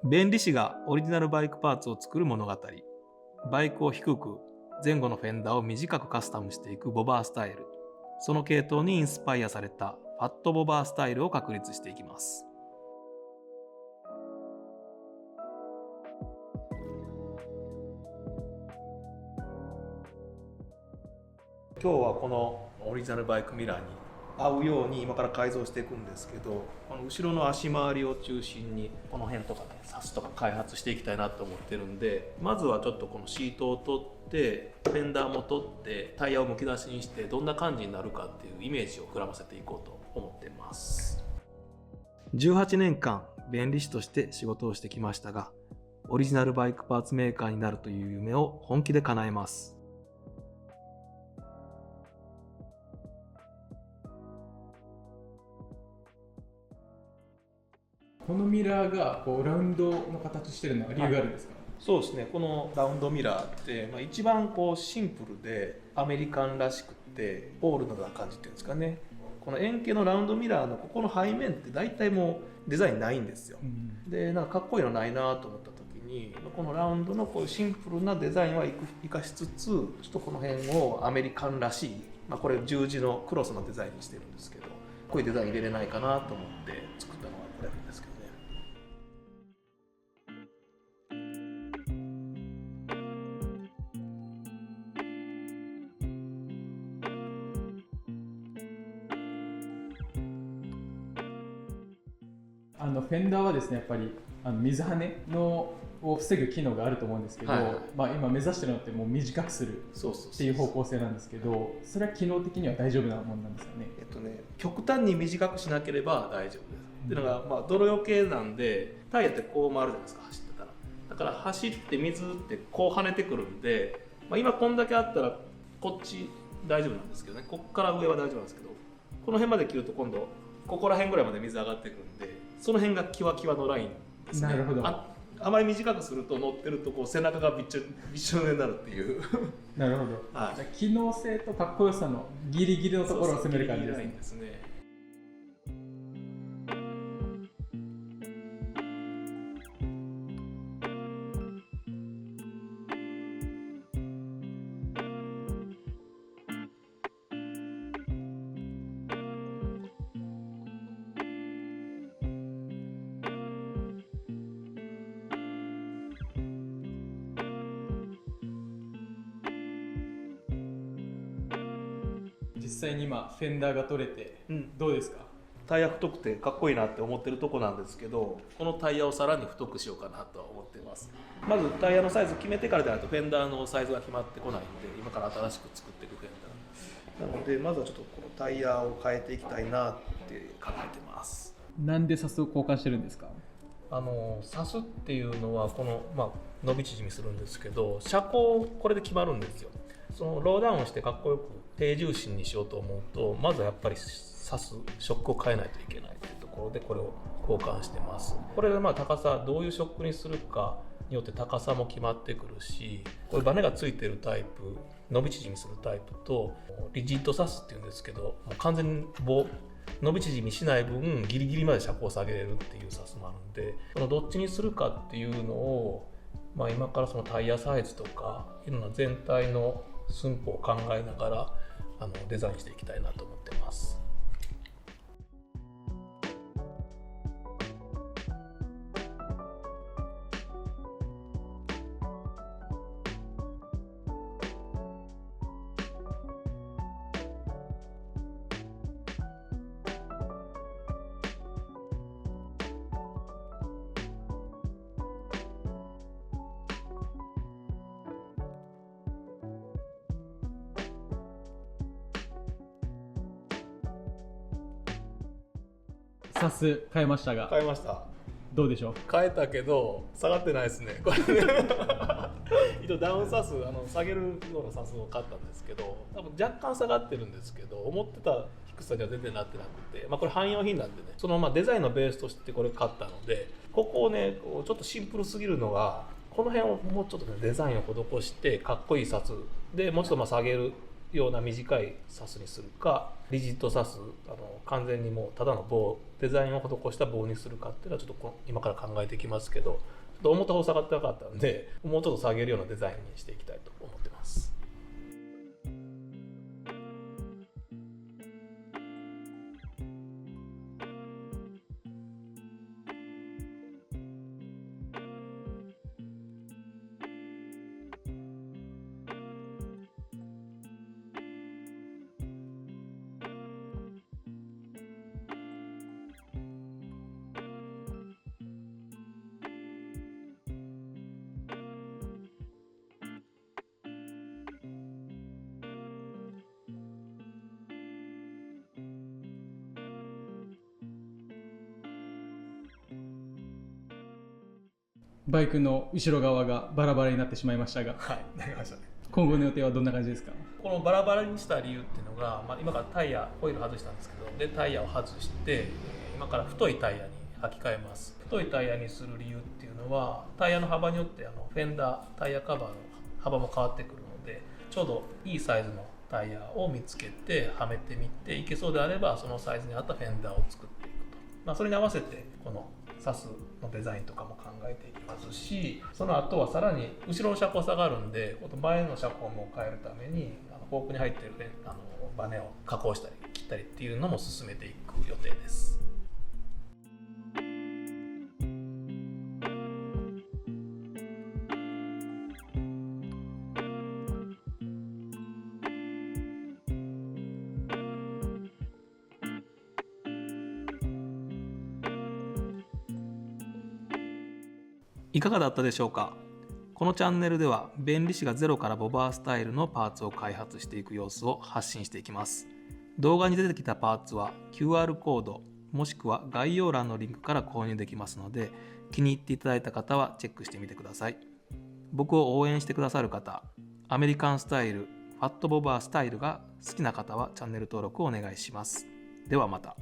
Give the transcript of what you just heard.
弁理士がオリジナルバイクパーツを作る物語。バイクを低く、前後のフェンダーを短くカスタムしていくボバースタイル。その系統にインスパイアされたファットボバースタイルを確立していきます。今日はこのオリジナルバイクミラーに合うように今から改造していくんですけど、この後ろの足回りを中心にこの辺とかね、サスとか開発していきたいなと思ってるんで、まずはちょっとこのシートを取ってフェンダーも取ってタイヤをむき出しにしてどんな感じになるかっていうイメージを膨らませていこうと思ってます。18年間弁理士として仕事をしてきましたが、オリジナルバイクパーツメーカーになるという夢を本気で叶えます。このミラーがこうラウンドの形してるのは理由があるんですか？そうですね、このラウンドミラーって、一番こうシンプルでアメリカンらしくってボールのような感じっていうんですかね。この円形のラウンドミラーのここの背面って大体もうデザインないんですよ、でなんかかっこいいのないなと思った時に、このラウンドのこういうシンプルなデザインは生かしつつ、ちょっとこの辺をアメリカンらしい、これ十字のクロスのデザインにしてるんですけど、こういうデザイン入れれないかなと思って作ったのがこれなんですけどね。フェンダーはですね、やっぱり水跳ねのを防ぐ機能があると思うんですけど、今目指してるのってもう短くするっていう方向性なんですけど、それは機能的には大丈夫なものなんですかね？極端に短くしなければ大丈夫です。っていうのが、泥よけなんでタイヤってこう回るじゃないですか、走ってたら。だから走って水ってこう跳ねてくるんで、今こんだけあったらこっち大丈夫なんですけどね、こっから上は大丈夫なんですけど、この辺まで切ると今度ここら辺ぐらいまで水上がってくるんで、その辺がキワキワのラインですね。なるほど。あまり短くすると乗ってるとこう背中がびっしょになるっていうなるほど、じゃあ機能性とかっこよさのギリギリのところを攻める感じですね。実際に今フェンダーが取れてどうですか？タイヤ太くてかっこいいなって思ってるとこなんですけど、このタイヤをさらに太くしようかなとは思ってます。まずタイヤのサイズ決めてからでないとフェンダーのサイズが決まってこないんで、今から新しく作っていくフェンダーなので、まずはちょっとこのタイヤを変えていきたいなって考えてます。なんでサスを交換してるんですか？サスっていうのはこの、伸び縮みするんですけど、車高これで決まるんですよ。そのローダウンしてかっこよく低重心にしようと思うと、まずはやっぱりサスショックを変えないといけないというところでこれを交換してます。これで高さどういうショックにするかによって高さも決まってくるし、これバネがついてるタイプ、伸び縮みするタイプとリジッドサスっていうんですけど、もう完全に伸び縮みしない分ギリギリまで車高を下げれるっていうサスもあるんで、そのどっちにするかっていうのを、今からそのタイヤサイズとかいろんな全体の寸法を考えながらデザインしていきたいなと思ってます。サス変えましたが、変えました。どうでしょう？変えたけど下がってないですね、これ一応ダウンサス下げるようなサスを買ったんですけど、多分若干下がってるんですけど、思ってた低さには全然なってなくて、これ汎用品なんでね、そのデザインのベースとしてこれ買ったので、ここをねちょっとシンプルすぎるのが、この辺をもうちょっとねデザインを施してかっこいいサスでもうちょっと下げるような短いサスにするか、リジットサス完全にもうただの棒デザインを施した棒にするかっていうのはちょっと今から考えていきますけど、ちょっと重たさを下がってなかったんで、もうちょっと下げるようなデザインにしていきたいと思ってます。バイクの後ろ側がバラバラになってしまいましたが、はい、なりましたね。今後の予定はどんな感じですか？このバラバラにした理由っていうのが、今からタイヤホイール外したんですけど、でタイヤを外して今から太いタイヤに履き替えます。太いタイヤにする理由っていうのは、タイヤの幅によってフェンダータイヤカバーの幅も変わってくるので、ちょうどいいサイズのタイヤを見つけてはめてみて、いけそうであればそのサイズに合ったフェンダーを作っていくと、それに合わせてこのサスのデザインとかも考えていきますし、その後はさらに後ろの車高差があるんで、前の車高も変えるためにフォークに入っているバネを加工したり切ったりっていうのも進めていく予定です。いかがだったでしょうか。このチャンネルでは弁理士がゼロからボバースタイルのパーツを開発していく様子を発信していきます。動画に出てきたパーツは QR コードもしくは概要欄のリンクから購入できますので、気に入っていただいた方はチェックしてみてください。僕を応援してくださる方、アメリカンスタイル、ファットボバースタイルが好きな方はチャンネル登録をお願いします。ではまた。